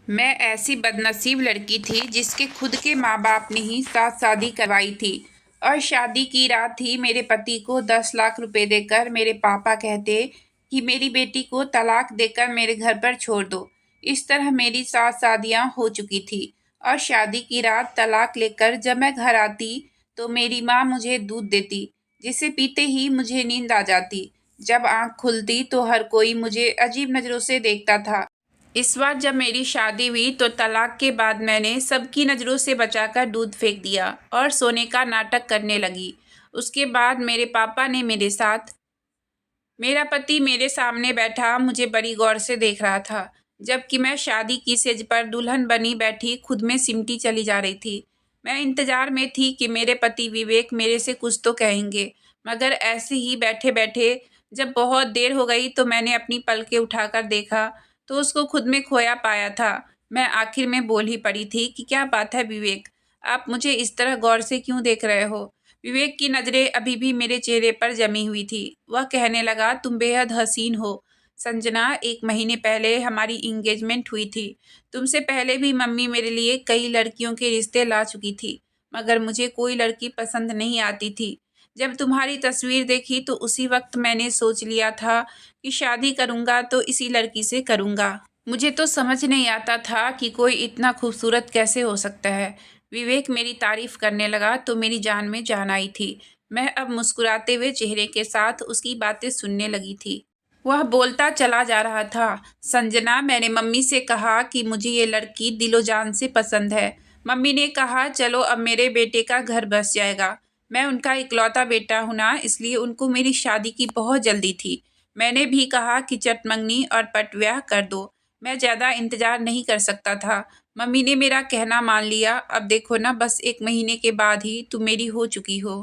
मैं ऐसी बदनसीब लड़की थी जिसके खुद के माँ बाप ने ही साथ शादी करवाई थी। और शादी की रात ही मेरे पति को 10 लाख रुपए देकर मेरे पापा कहते कि मेरी बेटी को तलाक देकर मेरे घर पर छोड़ दो। इस तरह मेरी 7 शादियां हो चुकी थी। और शादी की रात तलाक लेकर जब मैं घर आती तो मेरी माँ मुझे दूध देती, जिसे पीते ही मुझे नींद आ जाती। जब आँख खुलती तो हर कोई मुझे अजीब नज़रों से देखता था। इस बार जब मेरी शादी हुई तो तलाक के बाद मैंने सबकी नज़रों से बचाकर दूध फेंक दिया और सोने का नाटक करने लगी। उसके बाद मेरे पापा ने मेरे साथ मेरा पति मेरे सामने बैठा मुझे बड़ी गौर से देख रहा था, जबकि मैं शादी की सेज पर दुल्हन बनी बैठी खुद में सिमटी चली जा रही थी। मैं इंतजार में थी कि मेरे पति विवेक मेरे से कुछ तो कहेंगे, मगर ऐसे ही बैठे बैठे जब बहुत देर हो गई तो मैंने अपनी पलकें उठाकर देखा तो उसको खुद में खोया पाया था। मैं आखिर में बोल ही पड़ी थी कि क्या बात है विवेक, आप मुझे इस तरह गौर से क्यों देख रहे हो। विवेक की नज़रें अभी भी मेरे चेहरे पर जमी हुई थी। वह कहने लगा, तुम बेहद हसीन हो संजना। 1 महीने पहले हमारी इंगेजमेंट हुई थी। तुमसे पहले भी मम्मी मेरे लिए कई लड़कियों के रिश्ते ला चुकी थी, मगर मुझे कोई लड़की पसंद नहीं आती थी। जब तुम्हारी तस्वीर देखी तो उसी वक्त मैंने सोच लिया था कि शादी करूँगा तो इसी लड़की से करूँगा। मुझे तो समझ नहीं आता था कि कोई इतना खूबसूरत कैसे हो सकता है। विवेक मेरी तारीफ करने लगा तो मेरी जान में जान आई थी। मैं अब मुस्कुराते हुए चेहरे के साथ उसकी बातें सुनने लगी थी। वह बोलता चला जा रहा था, संजना, मैंने मम्मी से कहा कि मुझे ये लड़की दिलो जान से पसंद है। मम्मी ने कहा चलो अब मेरे बेटे का घर बस जाएगा। मैं उनका इकलौता बेटा हूँ ना, इसलिए उनको मेरी शादी की बहुत जल्दी थी। मैंने भी कहा कि चटमंगनी और पटव्याह कर दो। मैं ज़्यादा इंतज़ार नहीं कर सकता था। मम्मी ने मेरा कहना मान लिया। अब देखो ना, बस 1 महीने के बाद ही तुम मेरी हो चुकी हो।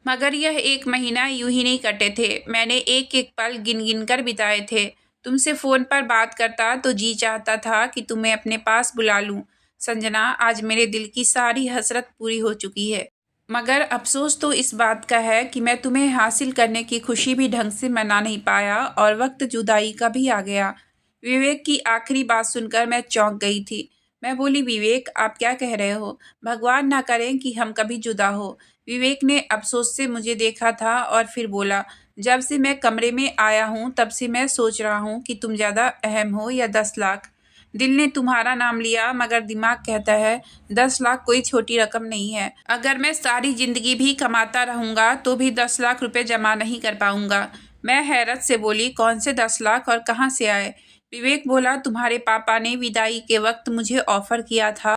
मगर यह 1 महीना यूं ही नहीं कटे थे। मैंने एक एक पल गिन गिन कर बिताए थे। तुमसे फ़ोन पर बात करता तो जी चाहता था कि तुम्हें अपने पास बुला लूं। संजना, आज मेरे दिल की सारी हसरत पूरी हो चुकी है। मगर अफसोस तो इस बात का है कि मैं तुम्हें हासिल करने की खुशी भी ढंग से मना नहीं पाया और वक्त जुदाई का भी आ गया। विवेक की आखिरी बात सुनकर मैं चौंक गई थी। मैं बोली, विवेक, आप क्या कह रहे हो? भगवान ना करें कि हम कभी जुदा हो। विवेक ने अफसोस से मुझे देखा था और फिर बोला, जब से मैं कमरे में आया हूँ तब से मैं सोच रहा हूँ कि तुम ज़्यादा अहम हो या 10 लाख। दिल ने तुम्हारा नाम लिया मगर दिमाग कहता है 10 लाख कोई छोटी रकम नहीं है। अगर मैं सारी जिंदगी भी कमाता रहूँगा तो भी 10 लाख रुपए जमा नहीं कर पाऊँगा। मैं हैरत से बोली, कौन से 10 लाख और कहाँ से आए? विवेक बोला, तुम्हारे पापा ने विदाई के वक्त मुझे ऑफर किया था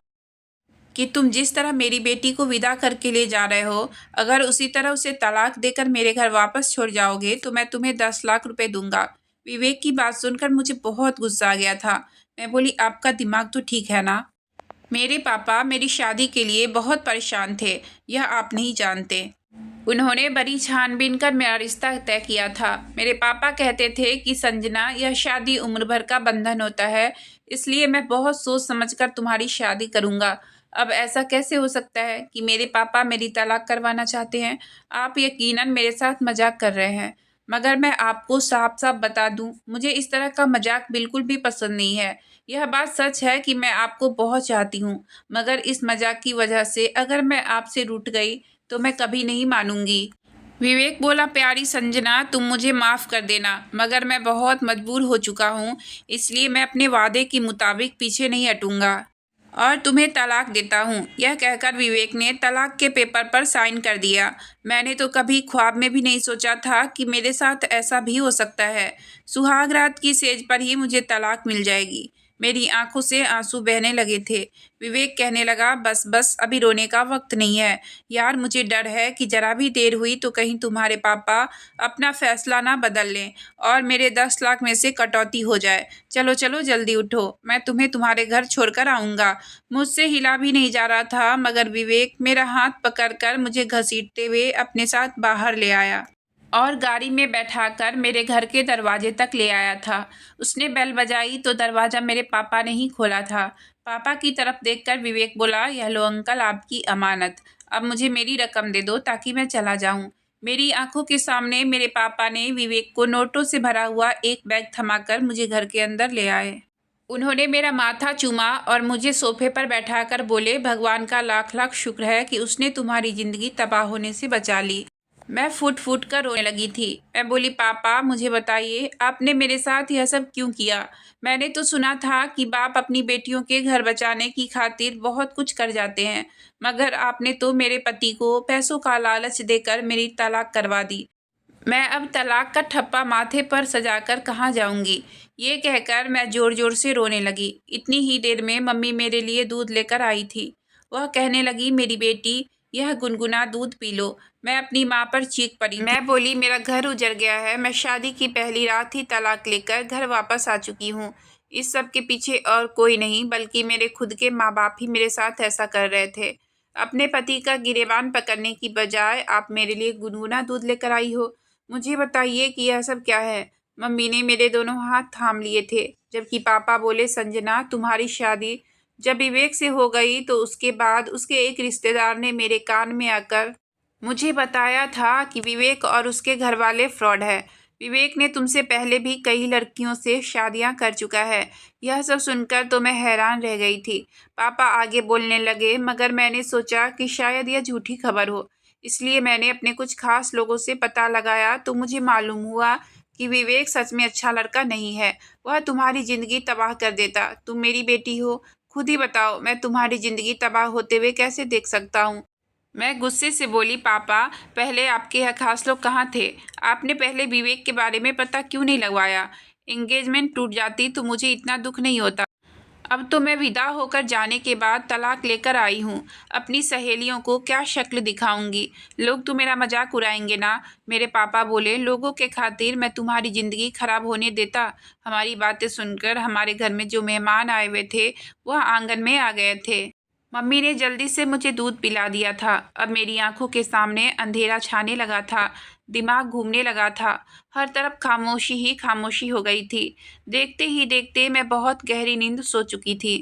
कि तुम जिस तरह मेरी बेटी को विदा करके ले जा रहे हो, अगर उसी तरह उसे तलाक देकर मेरे घर वापस छोड़ जाओगे तो मैं तुम्हें 10 लाख रुपए दूंगा। विवेक की बात सुनकर मुझे बहुत गुस्सा आ गया था। मैं बोली, आपका दिमाग तो ठीक है ना? मेरे पापा मेरी शादी के लिए बहुत परेशान थे, यह आप नहीं जानते। उन्होंने बड़ी छानबीन कर मेरा रिश्ता तय किया था। मेरे पापा कहते थे कि संजना, यह शादी उम्र भर का बंधन होता है, इसलिए मैं बहुत सोच समझकर तुम्हारी शादी करूंगा। अब ऐसा कैसे हो सकता है कि मेरे पापा मेरी तलाक करवाना चाहते हैं? आप यकीनन मेरे साथ मजाक कर रहे हैं। मगर मैं आपको साफ साफ बता दूं, मुझे इस तरह का मजाक बिल्कुल भी पसंद नहीं है। यह बात सच है कि मैं आपको बहुत चाहती हूँ, मगर इस मजाक की वजह से अगर मैं आपसे रूठ गई तो मैं कभी नहीं मानूंगी। विवेक बोला, प्यारी संजना, तुम मुझे माफ़ कर देना, मगर मैं बहुत मजबूर हो चुका हूँ, इसलिए मैं अपने वादे के मुताबिक पीछे नहीं हटूंगा और तुम्हें तलाक देता हूँ। यह कहकर विवेक ने तलाक के पेपर पर साइन कर दिया। मैंने तो कभी ख्वाब में भी नहीं सोचा था कि मेरे साथ ऐसा भी हो सकता है। सुहाग रात की सेज पर ही मुझे तलाक मिल जाएगी। मेरी आंखों से आंसू बहने लगे थे। विवेक कहने लगा, बस बस, अभी रोने का वक्त नहीं है। यार, मुझे डर है कि जरा भी देर हुई तो कहीं तुम्हारे पापा अपना फैसला ना बदल लें और मेरे 10 लाख में से कटौती हो जाए। चलो चलो जल्दी उठो, मैं तुम्हें तुम्हारे घर छोड़कर आऊँगा। मुझसे हिला भी नहीं जा रहा था, मगर विवेक मेरा हाथ पकड़कर मुझे घसीटते हुए अपने साथ बाहर ले आया और गाड़ी में बैठाकर मेरे घर के दरवाजे तक ले आया था। उसने बेल बजाई तो दरवाज़ा मेरे पापा ने ही खोला था। पापा की तरफ देखकर विवेक बोला, यह लो अंकल, आपकी अमानत। अब मुझे मेरी रकम दे दो ताकि मैं चला जाऊं। मेरी आंखों के सामने मेरे पापा ने विवेक को नोटों से भरा हुआ एक बैग थमाकर मुझे घर के अंदर ले आए। उन्होंने मेरा माथा चूमा और मुझे सोफे पर बैठाकर बोले, भगवान का लाख लाख शुक्र है कि उसने तुम्हारी ज़िंदगी तबाह होने से बचा ली। मैं फूट फूट कर रोने लगी थी। मैं बोली, पापा मुझे बताइए, आपने मेरे साथ यह सब क्यों किया? मैंने तो सुना था कि बाप अपनी बेटियों के घर बचाने की खातिर बहुत कुछ कर जाते हैं, मगर आपने तो मेरे पति को पैसों का लालच देकर मेरी तलाक करवा दी। मैं अब तलाक का ठप्पा माथे पर सजाकर कहाँ जाऊंगी? ये कहकर मैं ज़ोर ज़ोर से रोने लगी। इतनी ही देर में मम्मी मेरे लिए दूध लेकर आई थी। वह कहने लगी, मेरी बेटी, यह गुनगुना दूध पी लो। मैं अपनी माँ पर चीख पड़ी। मैं बोली, मेरा घर उजड़ गया है। मैं शादी की पहली रात ही तलाक लेकर घर वापस आ चुकी हूँ। इस सब के पीछे और कोई नहीं बल्कि मेरे खुद के माँ बाप ही मेरे साथ ऐसा कर रहे थे। अपने पति का गिरेबान पकड़ने की बजाय आप मेरे लिए गुनगुना दूध लेकर आई हो। मुझे बताइए कि यह सब क्या है? मम्मी ने मेरे दोनों हाथ थाम लिए थे, जबकि पापा बोले, संजना, तुम्हारी शादी जब विवेक से हो गई तो उसके बाद उसके एक रिश्तेदार ने मेरे कान में आकर मुझे बताया था कि विवेक और उसके घर वाले फ्रॉड है। विवेक ने तुमसे पहले भी कई लड़कियों से शादियां कर चुका है। यह सब सुनकर तो मैं हैरान रह गई थी। पापा आगे बोलने लगे, मगर मैंने सोचा कि शायद यह झूठी खबर हो, इसलिए मैंने अपने कुछ खास लोगों से पता लगाया तो मुझे मालूम हुआ कि विवेक सच में अच्छा लड़का नहीं है। वह तुम्हारी ज़िंदगी तबाह कर देता। तुम मेरी बेटी हो, खुद ही बताओ, मैं तुम्हारी ज़िंदगी तबाह होते हुए कैसे देख सकता हूँ? मैं गुस्से से बोली, पापा, पहले आपके यहाँ खास लोग कहाँ थे? आपने पहले विवेक के बारे में पता क्यों नहीं लगवाया? एंगेजमेंट टूट जाती तो मुझे इतना दुख नहीं होता। अब तो मैं विदा होकर जाने के बाद तलाक लेकर आई हूँ। अपनी सहेलियों को क्या शक्ल दिखाऊंगी? लोग तो मेरा मजाक उड़ाएंगे ना? मेरे पापा बोले, लोगों के खातिर मैं तुम्हारी ज़िंदगी खराब होने देता? हमारी बातें सुनकर हमारे घर में जो मेहमान आए हुए थे वह आंगन में आ गए थे। मम्मी ने जल्दी से मुझे दूध पिला दिया था। अब मेरी आंखों के सामने अंधेरा छाने लगा था, दिमाग घूमने लगा था, हर तरफ खामोशी ही खामोशी हो गई थी। देखते ही देखते मैं बहुत गहरी नींद सो चुकी थी।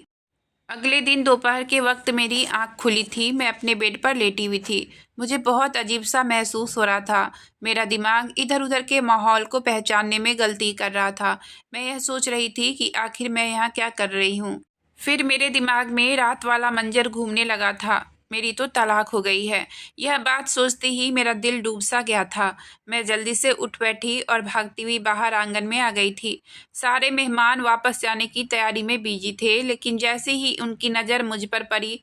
अगले दिन दोपहर के वक्त मेरी आंख खुली थी। मैं अपने बेड पर लेटी हुई थी। मुझे बहुत अजीब सा महसूस हो रहा था। मेरा दिमाग इधर उधर के माहौल को पहचानने में गलती कर रहा था। मैं यह सोच रही थी कि आखिर मैं यहाँ क्या कर रही हूँ। फिर मेरे दिमाग में रात वाला मंजर घूमने लगा था। मेरी तो तलाक हो गई है। यह बात सोचते ही मेरा दिल डूब सा गया था। मैं जल्दी से उठ बैठी और भागती हुई बाहर आंगन में आ गई थी। सारे मेहमान वापस जाने की तैयारी में बिजी थे, लेकिन जैसे ही उनकी नज़र मुझ पर पड़ी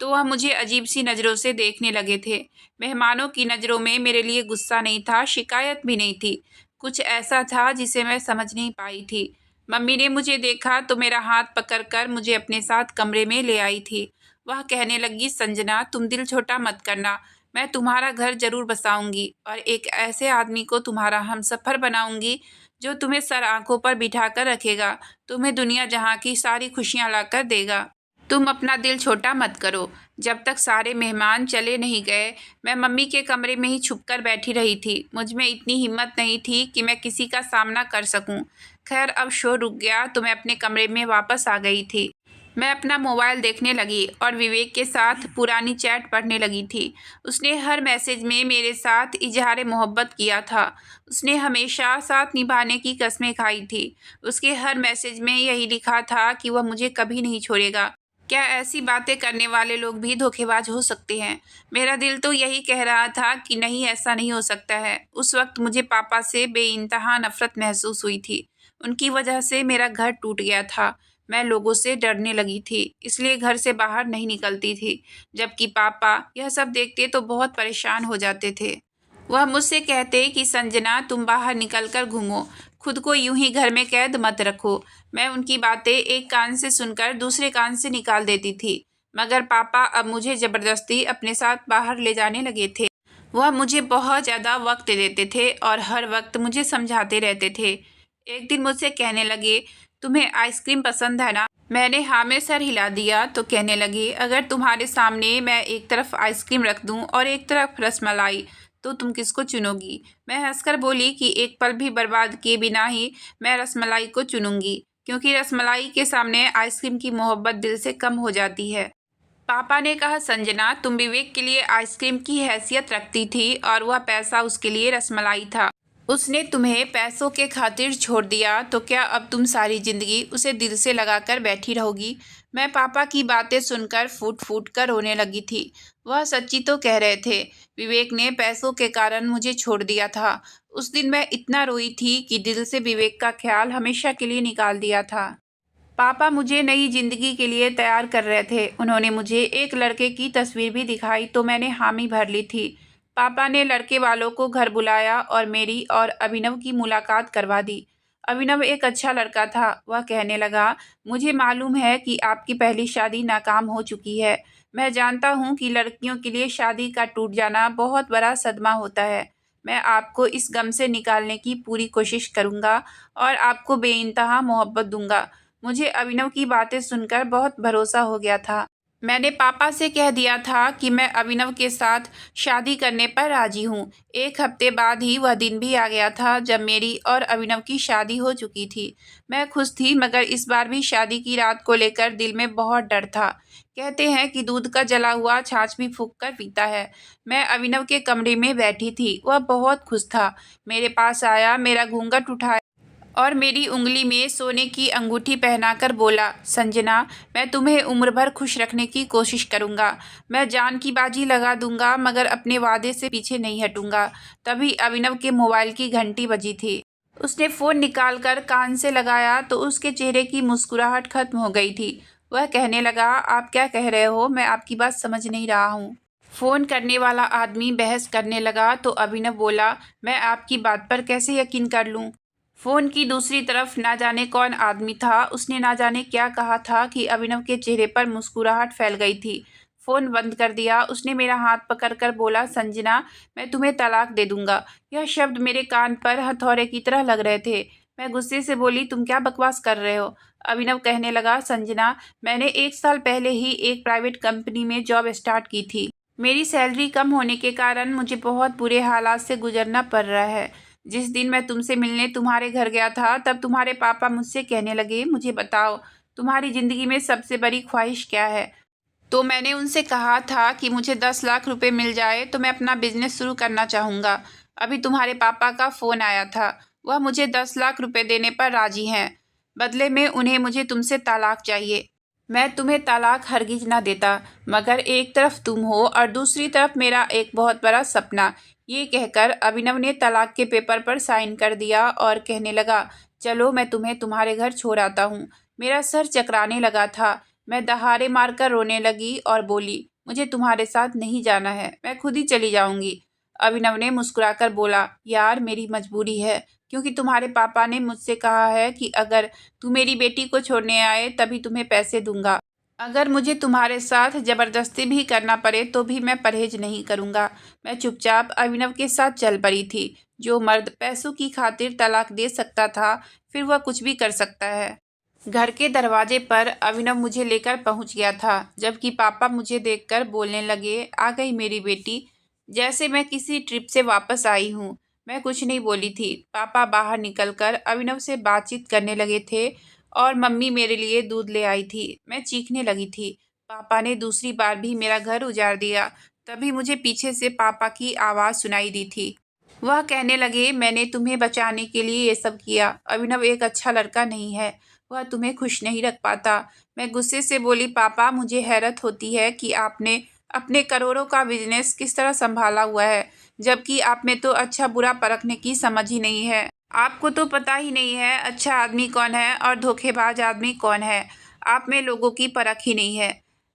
तो वह मुझे अजीब सी नज़रों से देखने लगे थे। मेहमानों की नज़रों में मेरे लिए गुस्सा नहीं था, शिकायत भी नहीं थी। कुछ ऐसा था जिसे मैं समझ नहीं पाई थी। मम्मी ने मुझे देखा तो मेरा हाथ पकड़कर मुझे अपने साथ कमरे में ले आई थी। वह कहने लगी, संजना, तुम दिल छोटा मत करना। मैं तुम्हारा घर जरूर बसाऊंगी और एक ऐसे आदमी को तुम्हारा हमसफर बनाऊंगी जो तुम्हें सर आंखों पर बिठा कर रखेगा, तुम्हें दुनिया जहाँ की सारी खुशियाँ लाकर देगा। तुम अपना दिल छोटा मत करो। जब तक सारे मेहमान चले नहीं गए मैं मम्मी के कमरे में ही छुपकर बैठी रही थी। मुझ में इतनी हिम्मत नहीं थी कि मैं किसी का सामना कर सकूं। खैर, अब शोर रुक गया तो मैं अपने कमरे में वापस आ गई थी। मैं अपना मोबाइल देखने लगी और विवेक के साथ पुरानी चैट पढ़ने लगी थी। उसने हर मैसेज में मेरे साथ इजहार मोहब्बत किया था। उसने हमेशा साथ निभाने की कस्में खाई थी। उसके हर मैसेज में यही लिखा था कि वह मुझे कभी नहीं छोड़ेगा। क्या ऐसी बातें करने वाले लोग भी धोखेबाज हो सकते हैं? मेरा दिल तो यही कह रहा था कि नहीं, ऐसा नहीं हो सकता है। उस वक्त मुझे पापा से बेइंतहा नफरत महसूस हुई थी। उनकी वजह से मेरा घर टूट गया था। मैं लोगों से डरने लगी थी, इसलिए घर से बाहर नहीं निकलती थी। जबकि पापा यह सब देखते तो बहुत परेशान हो जाते थे। वह मुझसे कहते कि संजना, तुम बाहर निकलकर घूमो, खुद को यूं ही घर में कैद मत रखो। मैं उनकी बातें एक कान से सुनकर दूसरे कान से निकाल देती थी। मगर पापा अब मुझे ज़बरदस्ती अपने साथ बाहर ले जाने लगे थे। वह मुझे बहुत ज़्यादा वक्त देते थे और हर वक्त मुझे समझाते रहते थे। एक दिन मुझसे कहने लगे, तुम्हें आइसक्रीम पसंद है ना? मैंने हाँ में सर हिला दिया तो कहने लगे, अगर तुम्हारे सामने मैं एक तरफ आइसक्रीम रख दूं और एक तरफ रसमलाई तो तुम किसको चुनोगी? मैं हंसकर बोली कि एक पल भी बर्बाद किए बिना ही मैं रसमलाई को चुनूंगी, क्योंकि रसमलाई के सामने आइसक्रीम की मोहब्बत दिल से कम हो जाती है। पापा ने कहा, संजना, तुम विवेक के लिए आइसक्रीम की हैसियत रखती थी और वह पैसा उसके लिए रसमलाई था। उसने तुम्हें पैसों के खातिर छोड़ दिया तो क्या अब तुम सारी जिंदगी उसे दिल से लगाकर बैठी रहोगी? मैं पापा की बातें सुनकर फूट फूट कर रोने लगी थी। वह सच्ची तो कह रहे थे। विवेक ने पैसों के कारण मुझे छोड़ दिया था। उस दिन मैं इतना रोई थी कि दिल से विवेक का ख्याल हमेशा के लिए निकाल दिया था। पापा मुझे नई जिंदगी के लिए तैयार कर रहे थे। उन्होंने मुझे एक लड़के की तस्वीर भी दिखाई तो मैंने हामी भर ली थी। पापा ने लड़के वालों को घर बुलाया और मेरी और अभिनव की मुलाकात करवा दी। अभिनव एक अच्छा लड़का था। वह कहने लगा, मुझे मालूम है कि आपकी पहली शादी नाकाम हो चुकी है। मैं जानता हूँ कि लड़कियों के लिए शादी का टूट जाना बहुत बड़ा सदमा होता है। मैं आपको इस गम से निकालने की पूरी कोशिश करूँगा और आपको बेइंतहा मोहब्बत दूंगा। मुझे अभिनव की बातें सुनकर बहुत भरोसा हो गया था। मैंने पापा से कह दिया था कि मैं अभिनव के साथ शादी करने पर राजी हूँ। एक हफ्ते बाद ही वह दिन भी आ गया था जब मेरी और अभिनव की शादी हो चुकी थी। मैं खुश थी मगर इस बार भी शादी की रात को लेकर दिल में बहुत डर था। कहते हैं कि दूध का जला हुआ छाछ भी फूंक कर पीता है। मैं अभिनव के कमरे में बैठी थी। वह बहुत खुश था। मेरे पास आया, मेरा घूंघट उठाया और मेरी उंगली में सोने की अंगूठी पहनाकर बोला, संजना, मैं तुम्हें उम्र भर खुश रखने की कोशिश करूंगा। मैं जान की बाजी लगा दूंगा मगर अपने वादे से पीछे नहीं हटूंगा। तभी अभिनव के मोबाइल की घंटी बजी थी। उसने फ़ोन निकालकर कान से लगाया तो उसके चेहरे की मुस्कुराहट खत्म हो गई थी। वह कहने लगा, आप क्या कह रहे हो? मैं आपकी बात समझ नहीं रहा हूँ। फ़ोन करने वाला आदमी बहस करने लगा तो अभिनव बोला, मैं आपकी बात पर कैसे यकीन कर लूँ? फोन की दूसरी तरफ ना जाने कौन आदमी था। उसने ना जाने क्या कहा था कि अभिनव के चेहरे पर मुस्कुराहट फैल गई थी। फोन बंद कर दिया। उसने मेरा हाथ पकड़कर बोला, संजना, मैं तुम्हें तलाक दे दूंगा। यह शब्द मेरे कान पर हथौड़े की तरह लग रहे थे। मैं गुस्से से बोली, तुम क्या बकवास कर रहे हो? अभिनव कहने लगा, संजना, मैंने 1 साल पहले ही एक प्राइवेट कंपनी में जॉब स्टार्ट की थी। मेरी सैलरी कम होने के कारण मुझे बहुत बुरे हालात से गुजरना पड़ रहा है। जिस दिन मैं तुमसे मिलने तुम्हारे घर गया था तब तुम्हारे पापा मुझसे कहने लगे, मुझे बताओ तुम्हारी ज़िंदगी में सबसे बड़ी ख्वाहिश क्या है? तो मैंने उनसे कहा था कि मुझे 10 लाख रुपए मिल जाए तो मैं अपना बिजनेस शुरू करना चाहूँगा। अभी तुम्हारे पापा का फ़ोन आया था। वह मुझे 10 लाख रुपए देने पर राजी हैं। बदले में उन्हें मुझे तुमसे तलाक चाहिए। मैं तुम्हें तलाक हरगिज ना देता मगर एक तरफ तुम हो और दूसरी तरफ मेरा एक बहुत बड़ा सपना। ये कहकर अभिनव ने तलाक के पेपर पर साइन कर दिया और कहने लगा, चलो मैं तुम्हें तुम्हारे घर छोड़ आता हूँ। मेरा सर चकराने लगा था। मैं दहाड़े मारकर रोने लगी और बोली, मुझे तुम्हारे साथ नहीं जाना है, मैं खुद ही चली जाऊंगी। अभिनव ने मुस्कुराकर बोला, यार मेरी मजबूरी है क्योंकि तुम्हारे पापा ने मुझसे कहा है कि अगर तू मेरी बेटी को छोड़ने आए तभी तुम्हें पैसे दूंगा। अगर मुझे तुम्हारे साथ जबरदस्ती भी करना पड़े तो भी मैं परहेज नहीं करूंगा। मैं चुपचाप अभिनव के साथ चल पड़ी थी। जो मर्द पैसों की खातिर तलाक दे सकता था फिर वह कुछ भी कर सकता है। घर के दरवाजे पर अभिनव मुझे लेकर पहुंच गया था जबकि पापा मुझे देखकर बोलने लगे, आ गई मेरी बेटी, जैसे मैं किसी ट्रिप से वापस आई हूँ। मैं कुछ नहीं बोली थी। पापा बाहर निकलकर अभिनव से बातचीत करने लगे थे और मम्मी मेरे लिए दूध ले आई थी। मैं चीखने लगी थी। पापा ने दूसरी बार भी मेरा घर उजाड़ दिया। तभी मुझे पीछे से पापा की आवाज़ सुनाई दी थी। वह कहने लगे, मैंने तुम्हें बचाने के लिए ये सब किया। अभिनव एक अच्छा लड़का नहीं है। वह तुम्हें खुश नहीं रख पाता। मैं गुस्से से बोली, पापा मुझे हैरत होती है कि आपने अपने करोड़ों का बिजनेस किस तरह संभाला हुआ है जबकि आप में तो अच्छा बुरा परखने की समझ ही नहीं है। आपको तो पता ही नहीं है अच्छा आदमी कौन है और धोखेबाज आदमी कौन है। आप में लोगों की परख ही नहीं है।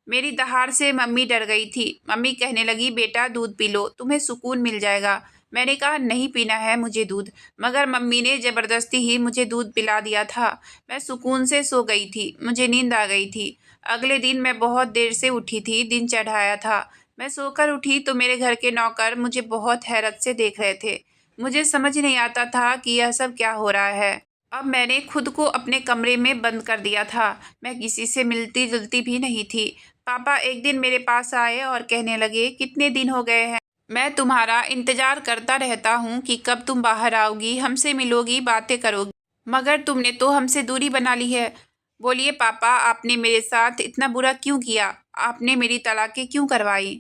मेरी दहाड़ से मम्मी डर गई थी। मम्मी कहने लगी, बेटा दूध पी लो, तुम्हें सुकून मिल जाएगा। मैंने कहा, नहीं पीना है मुझे दूध, मगर मम्मी ने ज़बरदस्ती ही मुझे दूध पिला दिया था। मैं सुकून से सो गई थी। मुझे नींद आ गई थी। अगले दिन मैं बहुत देर से उठी थी। दिन चढ़ाया था। मैं सोकर उठी तो मेरे घर के नौकर मुझे बहुत हैरत से देख रहे थे। मुझे समझ नहीं आता था कि यह सब क्या हो रहा है। अब मैंने खुद को अपने कमरे में बंद कर दिया था। मैं किसी से मिलती जुलती भी नहीं थी। पापा एक दिन मेरे पास आए और कहने लगे, कितने दिन हो गए हैं, मैं तुम्हारा इंतजार करता रहता हूँ कि कब तुम बाहर आओगी, हमसे मिलोगी, बातें करोगी, मगर तुमने तो हमसे दूरी बना ली है। बोलिए पापा, आपने मेरे साथ इतना बुरा क्यों किया? आपने मेरी तलाकें क्यों करवाई?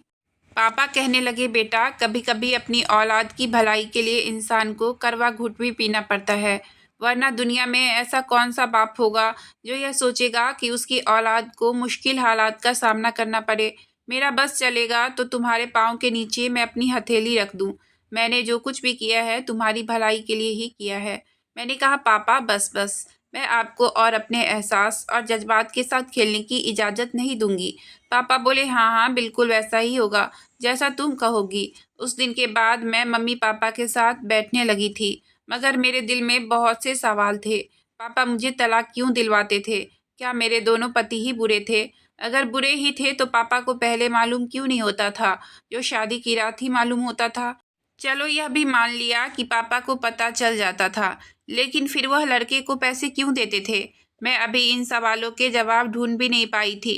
पापा कहने लगे, बेटा कभी कभी अपनी औलाद की भलाई के लिए इंसान को करवा घुट भी पीना पड़ता है, वरना दुनिया में ऐसा कौन सा बाप होगा जो यह सोचेगा कि उसकी औलाद को मुश्किल हालात का सामना करना पड़े। मेरा बस चलेगा तो तुम्हारे पाँव के नीचे मैं अपनी हथेली रख दूं। मैंने जो कुछ भी किया है तुम्हारी भलाई के लिए ही किया है। मैंने कहा, पापा बस बस, मैं आपको और अपने एहसास और जज्बात के साथ खेलने की इजाज़त नहीं दूंगी। पापा बोले, हाँ हाँ बिल्कुल वैसा ही होगा जैसा तुम कहोगी। उस दिन के बाद मैं मम्मी पापा के साथ बैठने लगी थी, मगर मेरे दिल में बहुत से सवाल थे। पापा मुझे तलाक क्यों दिलवाते थे? क्या मेरे दोनों पति ही बुरे थे? अगर बुरे ही थे तो पापा को पहले मालूम क्यों नहीं होता था, जो शादी की रात ही मालूम होता था? चलो यह भी मान लिया कि पापा को पता चल जाता था, लेकिन फिर वह लड़के को पैसे क्यों देते थे? मैं अभी इन सवालों के जवाब ढूंढ भी नहीं पाई थी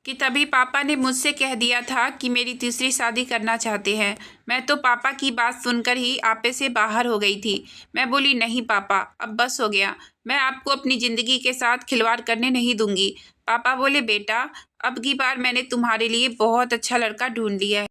कि तभी पापा ने मुझसे कह दिया था कि मेरी तीसरी शादी करना चाहते हैं। मैं तो पापा की बात सुनकर ही आपे से बाहर हो गई थी। मैं बोली, नहीं पापा, अब बस हो गया, मैं आपको अपनी ज़िंदगी के साथ खिलवाड़ करने नहीं दूंगी। पापा बोले, बेटा अब की बार मैंने तुम्हारे लिए बहुत अच्छा लड़का ढूंढ लिया है।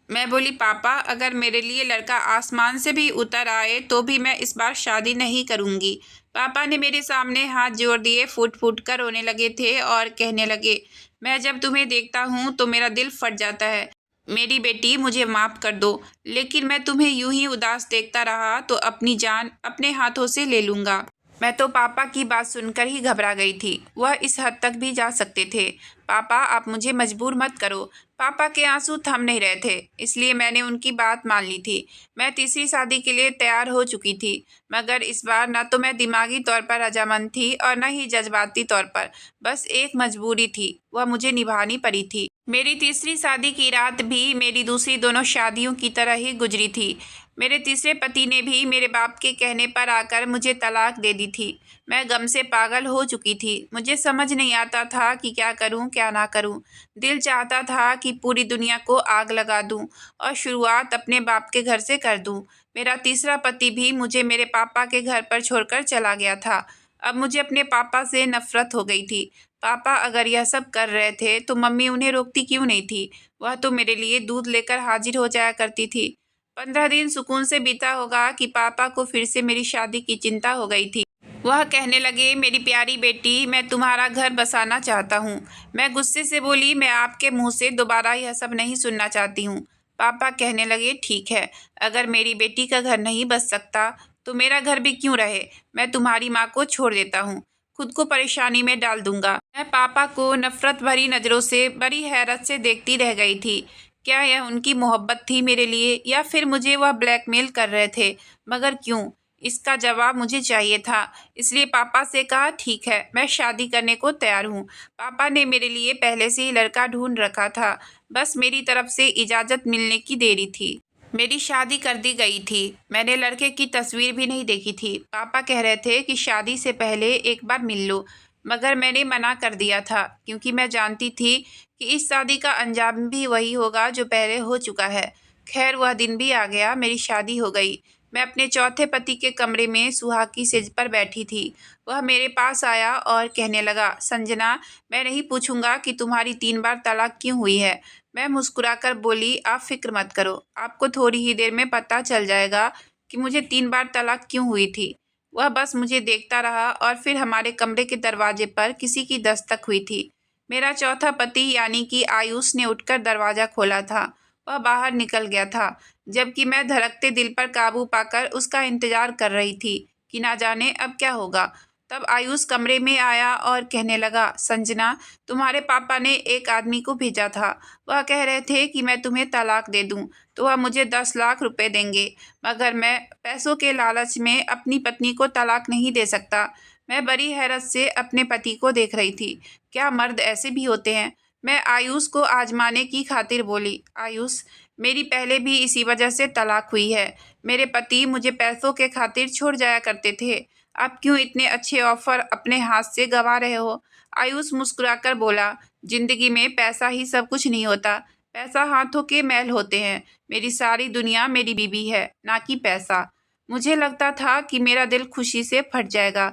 मैं बोली, पापा अगर मेरे लिए लड़का आसमान से भी उतर आए तो भी मैं इस बार शादी नहीं करूंगी। पापा ने मेरे सामने हाथ जोड़ दिए, फूट फूट कर रोने लगे थे और कहने लगे, मैं जब तुम्हें देखता हूँ तो मेरा दिल फट जाता है। मेरी बेटी मुझे माफ़ कर दो, लेकिन मैं तुम्हें यूं ही उदास देखता रहा तो अपनी जान अपने हाथों से ले लूँगा। मैं तो पापा की बात सुनकर ही घबरा गई थी। वह इस हद तक भी जा सकते थे। पापा आप मुझे मजबूर मत करो। पापा के आंसू थम नहीं रहे थे, इसलिए मैंने उनकी बात मान ली थी। मैं तीसरी शादी के लिए तैयार हो चुकी थी, मगर इस बार न तो मैं दिमागी तौर पर रजामंद थी और न ही जज्बाती तौर पर। बस एक मजबूरी थी, वह मुझे निभानी पड़ी थी। मेरी तीसरी शादी की रात भी मेरी दूसरी दोनों शादियों की तरह ही गुजरी थी। मेरे तीसरे पति ने भी मेरे बाप के कहने पर आकर मुझे तलाक दे दी थी। मैं गम से पागल हो चुकी थी। मुझे समझ नहीं आता था कि क्या करूं क्या ना करूं। दिल चाहता था कि पूरी दुनिया को आग लगा दूं और शुरुआत अपने बाप के घर से कर दूं। मेरा तीसरा पति भी मुझे मेरे पापा के घर पर छोड़कर चला गया था। अब मुझे अपने पापा से नफरत हो गई थी। पापा अगर यह सब कर रहे थे तो मम्मी उन्हें रोकती क्यों नहीं थी? वह तो मेरे लिए दूध लेकर हाजिर हो जाया करती थी। 15 दिन सुकून से बीता होगा कि पापा को फिर से मेरी शादी की चिंता हो गई थी। वह कहने लगे, मेरी प्यारी बेटी मैं तुम्हारा घर बसाना चाहता हूँ। मैं गुस्से से बोली, मैं आपके मुंह से दोबारा यह सब नहीं सुनना चाहती हूँ। पापा कहने लगे, ठीक है, अगर मेरी बेटी का घर नहीं बस सकता तो मेरा घर भी क्यों रहे। मैं तुम्हारी माँ को छोड़ देता हूँ, खुद को परेशानी में डाल दूंगा। मैं पापा को नफरत भरी नज़रों से बड़ी हैरत से देखती रह गई थी। क्या यह उनकी मोहब्बत थी मेरे लिए, या फिर मुझे वह ब्लैकमेल कर रहे थे? मगर क्यों? इसका जवाब मुझे चाहिए था। इसलिए पापा से कहा, ठीक है, मैं शादी करने को तैयार हूँ। पापा ने मेरे लिए पहले से ही लड़का ढूंढ रखा था, बस मेरी तरफ से इजाज़त मिलने की देरी थी। मेरी शादी कर दी गई थी। मैंने लड़के की तस्वीर भी नहीं देखी थी। पापा कह रहे थे कि शादी से पहले एक बार मिल लो, मगर मैंने मना कर दिया था, क्योंकि मैं जानती थी कि इस शादी का अंजाम भी वही होगा जो पहले हो चुका है। खैर वह दिन भी आ गया, मेरी शादी हो गई। मैं अपने चौथे पति के कमरे में सुहाग की सेज पर बैठी थी। वह मेरे पास आया और कहने लगा, संजना, मैं नहीं पूछूंगा कि तुम्हारी 3 बार तलाक क्यों हुई है। मैं मुस्कुराकर बोली, आप फिक्र मत करो, आपको थोड़ी ही देर में पता चल जाएगा कि मुझे 3 बार तलाक क्यों हुई थी। वह बस मुझे देखता रहा और फिर हमारे कमरे के दरवाजे पर किसी की दस्तक हुई थी। मेरा चौथा पति यानी कि आयुष ने उठकर दरवाज़ा खोला था। वह बाहर निकल गया था, जबकि मैं धड़कते दिल पर काबू पाकर उसका इंतजार कर रही थी कि ना जाने अब क्या होगा। तब आयुष कमरे में आया और कहने लगा, संजना, तुम्हारे पापा ने एक आदमी को भेजा था। वह कह रहे थे कि मैं तुम्हें तलाक दे दूं तो वह मुझे 10 लाख रुपए देंगे, मगर मैं पैसों के लालच में अपनी पत्नी को तलाक नहीं दे सकता। मैं बड़ी हैरत से अपने पति को देख रही थी। क्या मर्द ऐसे भी होते हैं? मैं आयुष को आजमाने की खातिर बोली, आयुष, मेरी पहले भी इसी वजह से तलाक हुई है। मेरे पति मुझे पैसों के खातिर छोड़ जाया करते थे। आप क्यों इतने अच्छे ऑफर अपने हाथ से गंवा रहे हो? आयुष मुस्कुराकर बोला, जिंदगी में पैसा ही सब कुछ नहीं होता, पैसा हाथों के मैल होते हैं। मेरी सारी दुनिया मेरी बीवी है, ना कि पैसा। मुझे लगता था कि मेरा दिल खुशी से फट जाएगा।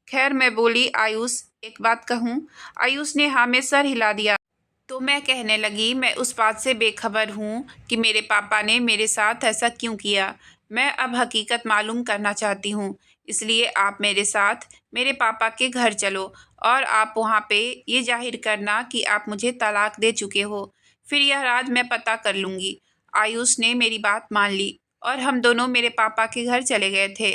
खैर मैं बोली, आयुष, एक बात कहूँ? आयुष ने हाँ में सर हिला दिया। तो मैं कहने लगी, मैं उस बात से बेखबर हूँ कि मेरे पापा ने मेरे साथ ऐसा क्यों किया। मैं अब हकीकत मालूम करना चाहती हूँ, इसलिए आप मेरे साथ मेरे पापा के घर चलो और आप वहाँ पे ये ज़ाहिर करना कि आप मुझे तलाक दे चुके हो। फिर यह राज मैं पता कर लूँगी। आयुष ने मेरी बात मान ली और हम दोनों मेरे पापा के घर चले गए थे।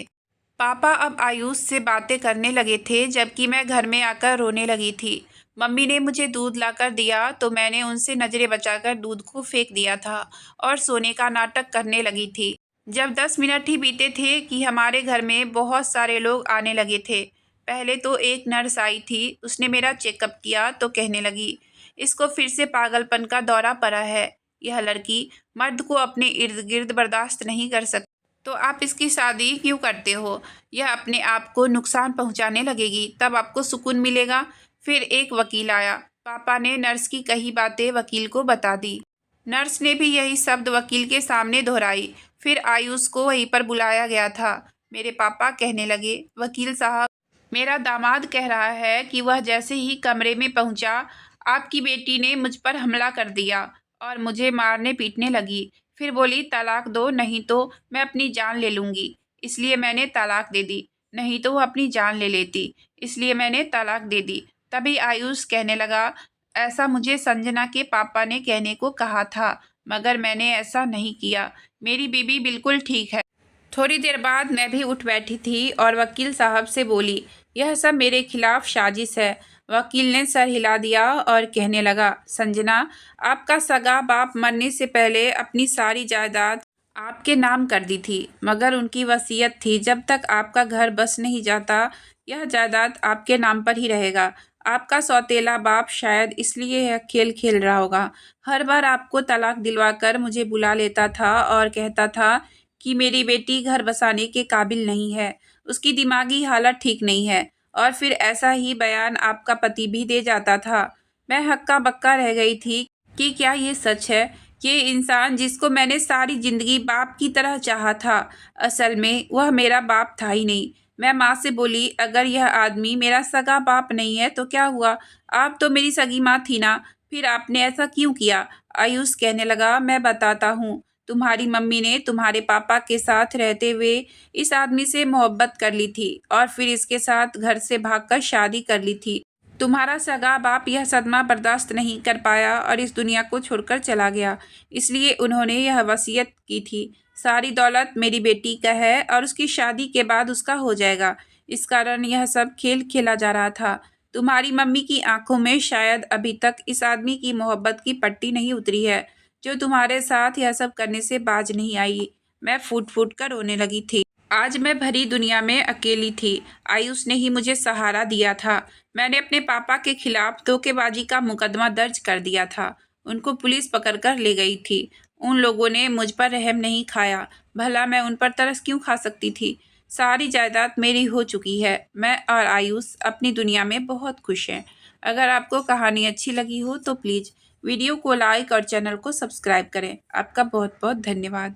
पापा अब आयुष से बातें करने लगे थे, जबकि मैं घर में आकर रोने लगी थी। मम्मी ने मुझे दूध लाकर दिया तो मैंने उनसे नज़रें बचाकर दूध को फेंक दिया था और सोने का नाटक करने लगी थी। जब 10 मिनट ही बीते थे कि हमारे घर में बहुत सारे लोग आने लगे थे। पहले तो एक नर्स आई थी, उसने मेरा चेकअप किया तो कहने लगी, इसको फिर से पागलपन का दौरा पड़ा है। यह लड़की मर्द को अपने इर्द गिर्द बर्दाश्त नहीं कर सकती, तो आप इसकी शादी क्यों करते हो? यह अपने आप को नुकसान पहुंचाने लगेगी, तब आपको सुकून मिलेगा। फिर एक वकील आया। पापा ने नर्स की कही बातें वकील को बता दी। नर्स ने भी यही शब्द वकील के सामने दोहराई। फिर आयुष को वहीं पर बुलाया गया था। मेरे पापा कहने लगे, वकील साहब, मेरा दामाद कह रहा है कि वह जैसे ही कमरे में पहुंचा, आपकी बेटी ने मुझ पर हमला कर दिया और मुझे मारने पीटने लगी। फिर बोली, तलाक दो, नहीं तो मैं अपनी जान ले लूँगी। इसलिए मैंने तलाक दे दी। नहीं तो वो अपनी जान ले लेती, इसलिए मैंने तलाक दे दी। तभी आयुष कहने लगा, ऐसा मुझे संजना के पापा ने कहने को कहा था, मगर मैंने ऐसा नहीं किया। मेरी बीबी बिल्कुल ठीक है। थोड़ी देर बाद मैं भी उठ बैठी थी और वकील साहब से बोली, यह सब मेरे खिलाफ साजिश है। वकील ने सर हिला दिया और कहने लगा, संजना, आपका सगा बाप मरने से पहले अपनी सारी जायदाद आपके नाम कर दी थी, मगर उनकी वसीयत थी जब तक आपका घर बस नहीं जाता, यह जायदाद आपके नाम पर ही रहेगा। आपका सौतेला बाप शायद इसलिए यह खेल खेल रहा होगा। हर बार आपको तलाक दिलवाकर मुझे बुला लेता था और कहता था कि मेरी बेटी घर बसाने के काबिल नहीं है, उसकी दिमागी हालत ठीक नहीं है, और फिर ऐसा ही बयान आपका पति भी दे जाता था। मैं हक्का बक्का रह गई थी कि क्या ये सच है? ये इंसान जिसको मैंने सारी जिंदगी बाप की तरह चाहा था, असल में वह मेरा बाप था ही नहीं। मैं माँ से बोली, अगर यह आदमी मेरा सगा बाप नहीं है तो क्या हुआ? आप तो मेरी सगी माँ थी ना, फिर आपने ऐसा क्यों किया? आयुष कहने लगा, मैं बताता हूँ। तुम्हारी मम्मी ने तुम्हारे पापा के साथ रहते हुए इस आदमी से मोहब्बत कर ली थी और फिर इसके साथ घर से भागकर शादी कर ली थी। तुम्हारा सगा बाप यह सदमा बर्दाश्त नहीं कर पाया और इस दुनिया को छोड़कर चला गया, इसलिए उन्होंने यह वसीयत की थी, सारी दौलत मेरी बेटी का है और उसकी शादी के बाद उसका हो जाएगा। इस कारण यह सब खेल खेला जा रहा था। तुम्हारी मम्मी की आंखों में शायद अभी तक इस आदमी की मोहब्बत की पट्टी नहीं उतरी है, जो तुम्हारे साथ यह सब करने से बाज नहीं आई। मैं फूट फूट कर रोने लगी थी। आज मैं भरी दुनिया में अकेली थी। आयुष ने ही मुझे सहारा दिया था। मैंने अपने पापा के खिलाफ धोखेबाजी का मुकदमा दर्ज कर दिया था। उनको पुलिस पकड़कर ले गई थी। उन लोगों ने मुझ पर रहम नहीं खाया। भला मैं उन पर तरस क्यों खा सकती थी? सारी जायदाद मेरी हो चुकी है। मैं और आयुष अपनी दुनिया में बहुत खुश हैं। अगर आपको कहानी अच्छी लगी हो तो प्लीज़ वीडियो को लाइक और चैनल को सब्सक्राइब करें। आपका बहुत बहुत धन्यवाद।